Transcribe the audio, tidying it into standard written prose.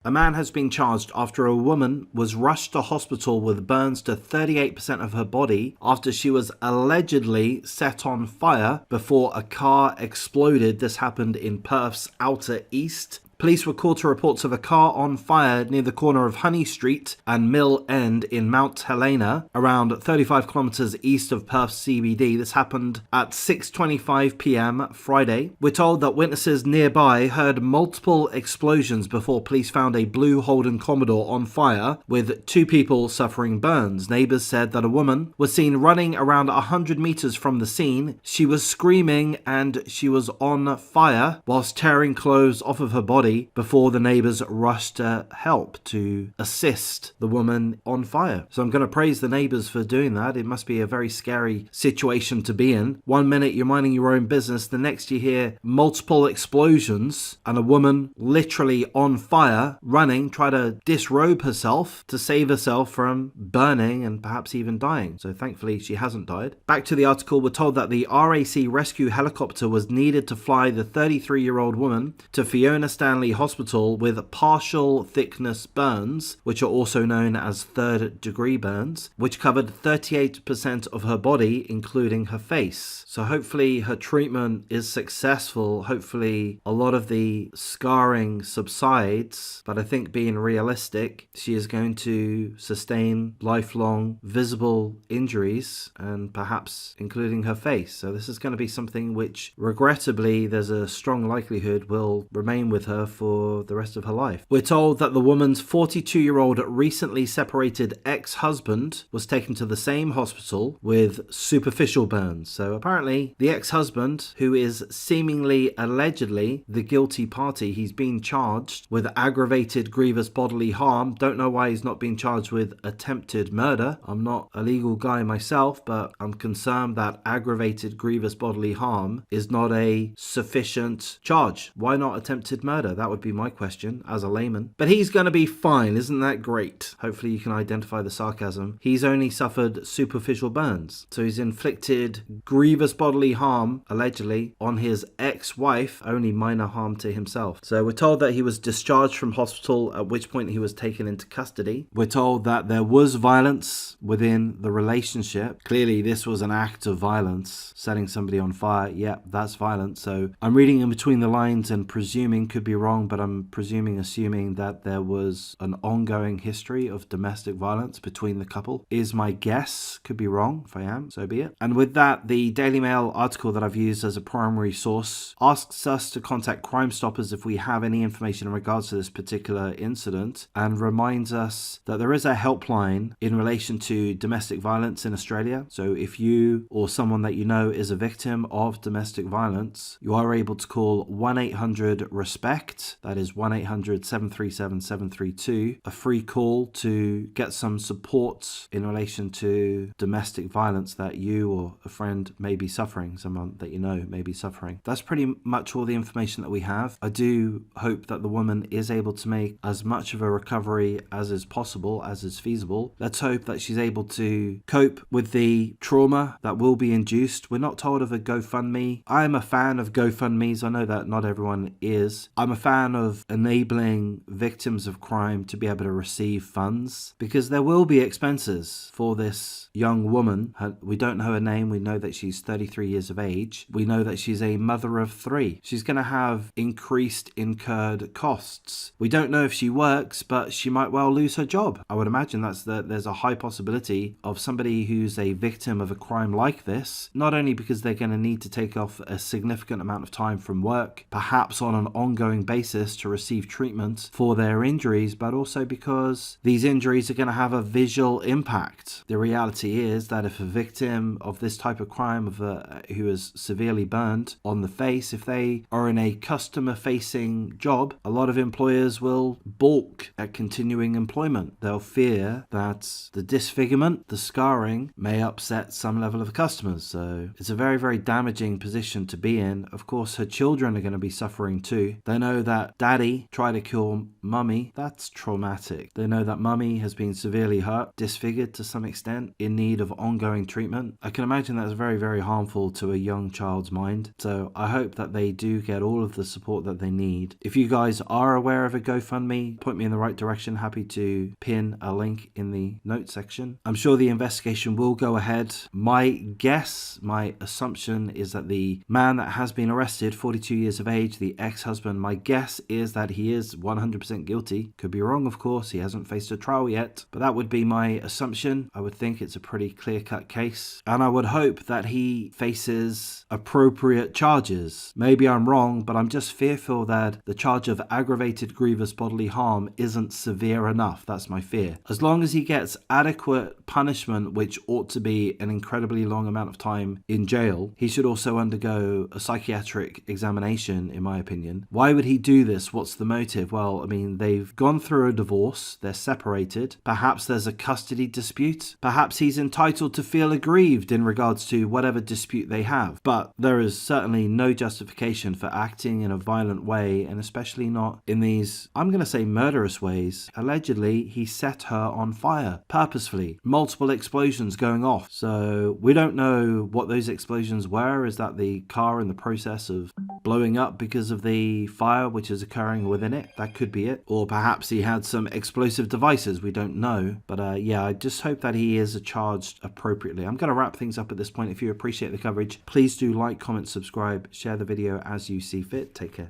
A man has been charged after a woman was rushed to hospital with burns to 38% of her body after she was allegedly set on fire before a car exploded. This happened in Perth's Outer East. Police were called to reports of a car on fire near the corner of Honey Street and Mill End in Mount Helena, around 35 kilometers east of Perth CBD. This happened at 6:25 p.m. Friday. We're told that witnesses nearby heard multiple explosions before police found a blue Holden Commodore on fire with 2 people suffering burns. Neighbors said that a woman was seen running around 100 meters from the scene. She was screaming and she was on fire whilst tearing clothes off of her body before the neighbors rushed to help to assist the woman on fire. So I'm going to praise the neighbors for doing that. It must be a very scary situation to be in. One minute you're minding your own business, the next you hear multiple explosions and a woman literally on fire running, try to disrobe herself to save herself from burning and perhaps even dying. So thankfully she hasn't died. Back to the article, we're told that the RAC rescue helicopter was needed to fly the 33-year-old woman to Fiona Stanley Hospital with partial thickness burns, which are also known as third-degree burns, which covered 38% of her body, including her face. So hopefully her treatment is successful. Hopefully a lot of the scarring subsides, but I think being realistic, she is going to sustain lifelong visible injuries and perhaps including her face. So this is going to be something which regrettably there's a strong likelihood will remain with her for the rest of her life. We're told that the woman's 42-year-old recently separated ex-husband was taken to the same hospital with superficial burns. So apparently the ex-husband, who is seemingly allegedly the guilty party, he's been charged with aggravated grievous bodily harm. Don't know why he's not being charged with attempted murder. I'm not a legal guy myself, but I'm concerned that aggravated grievous bodily harm is not a sufficient charge. Why not attempted murder? That would be my question as a layman. But he's going to be fine. Isn't that great? Hopefully you can identify the sarcasm. He's only suffered superficial burns. So he's inflicted grievous bodily harm, allegedly, on his ex-wife, only minor harm to himself. So we're told that he was discharged from hospital, at which point he was taken into custody. We're told that there was violence within the relationship. Clearly this was an act of violence, setting somebody on fire. Yep, that's violence. So I'm reading in between the lines and presuming, could be wrong, but I'm assuming that there was an ongoing history of domestic violence between the couple is my guess. Could be wrong. If I am, so be it. And with that, the Daily Mail article that I've used as a primary source asks us to contact Crime Stoppers if we have any information in regards to this particular incident, and reminds us that there is a helpline in relation to domestic violence in Australia. So if you or someone that you know is a victim of domestic violence, you are able to call 1-800-RESPECT. That is 1-800-737-732, a free call to get some support in relation to domestic violence that you or a friend may be suffering, someone that you know may be suffering. That's pretty much all the information that we have. I do hope that the woman is able to make as much of a recovery as is possible, as is feasible. Let's hope that she's able to cope with the trauma that will be induced. We're not told of a GoFundMe. I am a fan of GoFundMes. I know that not everyone is. I'm a fan of enabling victims of crime to be able to receive funds, because there will be expenses for this young woman. We don't know her name. We know that she's 33 years of age. We know that she's a mother of 3. She's going to have increased incurred costs. We don't know if she works, but she might well lose her job. I would imagine there's a high possibility of somebody who's a victim of a crime like this, not only because they're going to need to take off a significant amount of time from work, perhaps on an ongoing basis to receive treatment for their injuries, but also because these injuries are going to have a visual impact. The reality is that if a victim of this type of crime, who is severely burned on the face, if they are in a customer-facing job, a lot of employers will balk at continuing employment. They'll fear that the disfigurement, the scarring, may upset some level of customers. So it's a very, very damaging position to be in. Of course, her children are going to be suffering too. They know know that daddy tried to kill mummy. That's traumatic. They know that mummy has been severely hurt, disfigured to some extent, in need of ongoing treatment. I can imagine that's very, very harmful to a young child's mind. So I hope that they do get all of the support that they need. If you guys are aware of a GoFundMe, point me in the right direction. Happy to pin a link in the notes section. I'm sure the investigation will go ahead. My guess, my assumption is that the man that has been arrested, 42 years of age, the ex-husband, my guess is that he is 100% guilty. Could be wrong, of course. He hasn't faced a trial yet, but that would be my assumption. I would think it's a pretty clear-cut case, and I would hope that he faces appropriate charges. Maybe I'm wrong, but I'm just fearful that the charge of aggravated grievous bodily harm isn't severe enough. That's my fear. As long as he gets adequate punishment, which ought to be an incredibly long amount of time in jail, he should also undergo a psychiatric examination, in my opinion. Why would he do this? What's the motive? Well, I mean, they've gone through a divorce, they're separated, perhaps there's a custody dispute, perhaps he's entitled to feel aggrieved in regards to whatever dispute they have, but there is certainly no justification for acting in a violent way, and especially not in these, I'm going to say, murderous ways. Allegedly, he set her on fire purposefully, multiple explosions going off. So we don't know what those explosions were. Is that the car in the process of blowing up because of the fire which is occurring within it? That could be it. Or perhaps he had some explosive devices. We don't know. But yeah, I just hope that he is charged appropriately. I'm going to wrap things up at this point. If you appreciate the coverage, please do like, comment, subscribe, share the video as you see fit. Take care.